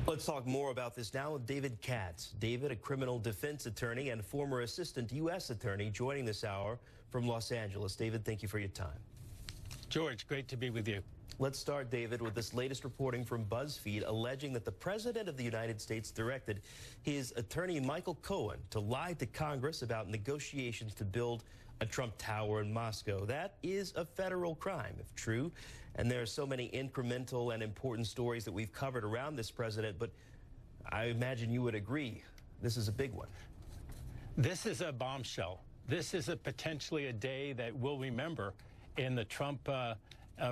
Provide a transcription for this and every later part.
Let's talk more about this now with David Katz. David, a criminal defense attorney and former assistant U.S. attorney, joining this hour from Los Angeles. David, thank you for your time. George, great to be with you. Let's start, David, with this latest reporting from BuzzFeed alleging that the President of the United States directed his attorney Michael Cohen to lie to Congress about negotiations to build a Trump Tower in Moscow. That is a federal crime, if true. And there are so many incremental and important stories that we've covered around this president, but I imagine you would agree this is a big one. This is a bombshell. This is potentially a day that we'll remember in the Trump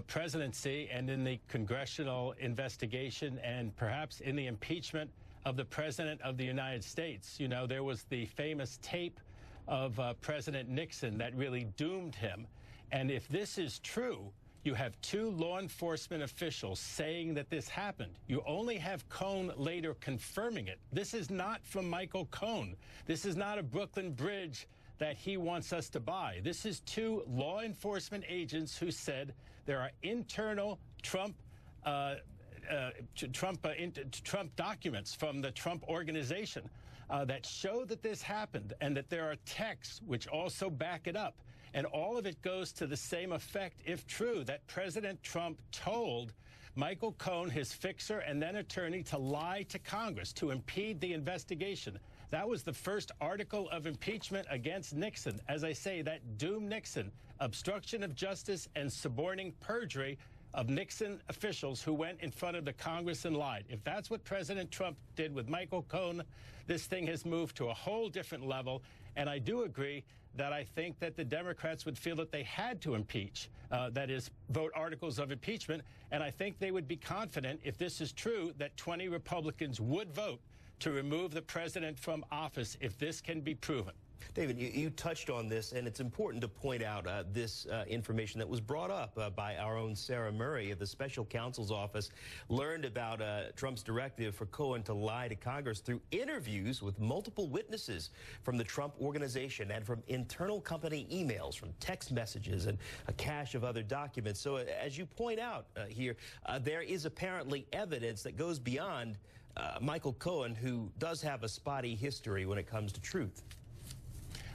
presidency and in the congressional investigation and perhaps in the impeachment of the President of the United States. You know, there was the famous tape of President Nixon that really doomed him. And if this is true, you have two law enforcement officials saying that this happened. You only have Cohen later confirming it. This is not from Michael Cohen. This is not a Brooklyn Bridge that he wants us to buy. This is two law enforcement agents who said there are internal Trump documents from the Trump organization that show that this happened and that there are texts which also back it up. And all of it goes to the same effect, if true, that President Trump told Michael Cohen, his fixer and then attorney, to lie to Congress, to impede the investigation. That was the first article of impeachment against Nixon. As I say, that doomed Nixon. Obstruction of justice and suborning perjury of Nixon officials who went in front of the Congress and lied. If that's what President Trump did with Michael Cohen, this thing has moved to a whole different level. And I do agree that I think that the Democrats would feel that they had to impeach, that is, vote articles of impeachment. And I think they would be confident, if this is true, that 20 Republicans would vote to remove the president from office if this can be proven. David, you touched on this, and it's important to point out this information that was brought up by our own Sarah Murray of the Special Counsel's Office, learned about Trump's directive for Cohen to lie to Congress through interviews with multiple witnesses from the Trump organization and from internal company emails, from text messages and a cache of other documents. So as you point out here, there is apparently evidence that goes beyond Michael Cohen, who does have a spotty history when it comes to truth.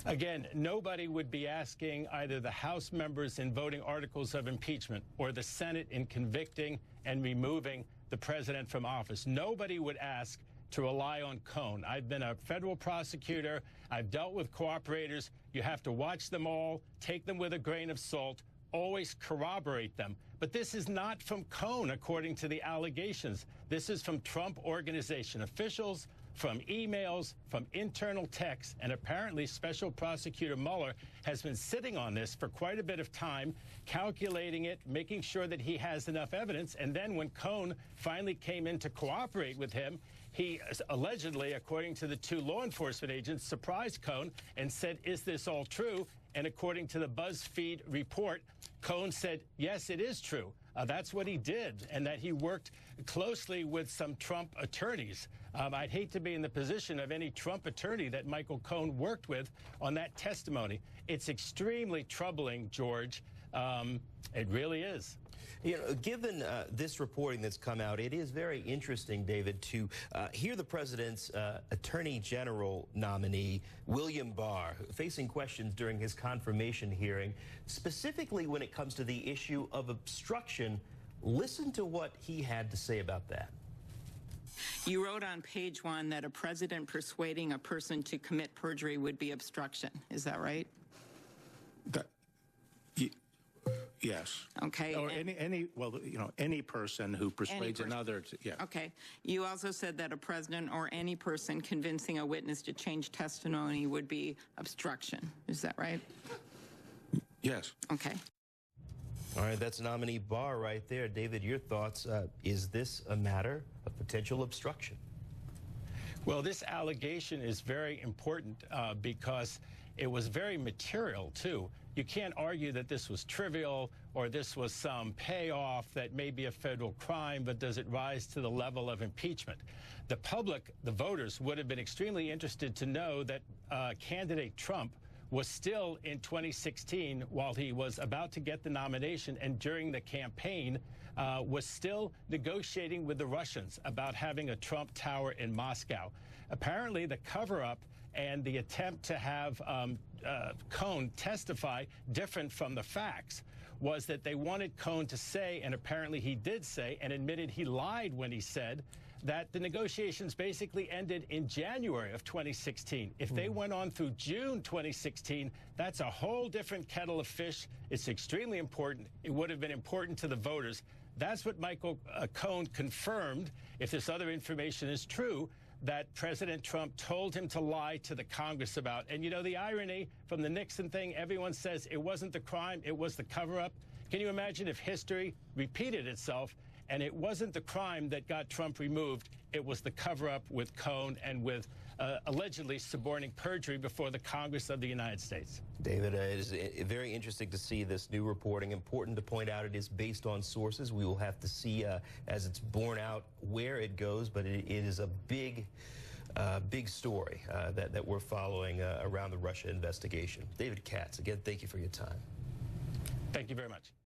Again, nobody would be asking either the House members in voting articles of impeachment or the Senate in convicting and removing the president from office. Nobody would ask to rely on Cohen. I've been a federal prosecutor. I've dealt with cooperators. You have to watch them all, take them with a grain of salt, always corroborate them. But this is not from Cohen, according to the allegations. This is from Trump organization officials, from emails, from internal texts, and apparently Special Prosecutor Mueller has been sitting on this for quite a bit of time, calculating it, making sure that he has enough evidence. And then when Cohen finally came in to cooperate with him, he allegedly, according to the two law enforcement agents, surprised Cohen and said, "Is this all true?" And according to the BuzzFeed report, Cohen said, "Yes, it is true." That's what he did, and that he worked closely with some Trump attorneys. I'd hate to be in the position of any Trump attorney that Michael Cohen worked with on that testimony. It's extremely troubling, George. It really is. You know, given this reporting that's come out, it is very interesting, David, to hear the president's Attorney General nominee, William Barr, facing questions during his confirmation hearing, specifically when it comes to the issue of obstruction. Listen to what he had to say about that. You wrote on page 1 that a president persuading a person to commit perjury would be obstruction. Is that right? Yes. Okay. Or any person who persuades another to, yeah. Okay. You also said that a president or any person convincing a witness to change testimony would be obstruction. Is that right? Yes. Okay. All right, that's nominee Barr right there. David, your thoughts. Is this a matter of potential obstruction? Well, this allegation is very important because it was very material, too. You can't argue that this was trivial or this was some payoff that may be a federal crime, but does it rise to the level of impeachment? The public, the voters, would have been extremely interested to know that candidate Trump was still in 2016, while he was about to get the nomination and during the campaign, was still negotiating with the Russians about having a Trump Tower in Moscow. Apparently, the cover-up and the attempt to have Cohn testify different from the facts was that they wanted Cohn to say, and apparently he did say, and admitted he lied when he said, that the negotiations basically ended in January of 2016. If they went on through June 2016, that's a whole different kettle of fish. It's extremely important. It would have been important to the voters. That's what Michael Cohn confirmed, if this other information is true, that President Trump told him to lie to the Congress about. And, you know, the irony from the Nixon thing, everyone says it wasn't the crime, it was the cover-up. Can you imagine if history repeated itself and it wasn't the crime that got Trump removed, it was the cover-up with Cohn and with allegedly suborning perjury before the Congress of the United States? David, it is very interesting to see this new reporting. Important to point out it is based on sources. We will have to see as it's borne out where it goes, but it is a big story that we're following around the Russia investigation. David Katz, again, thank you for your time. Thank you very much.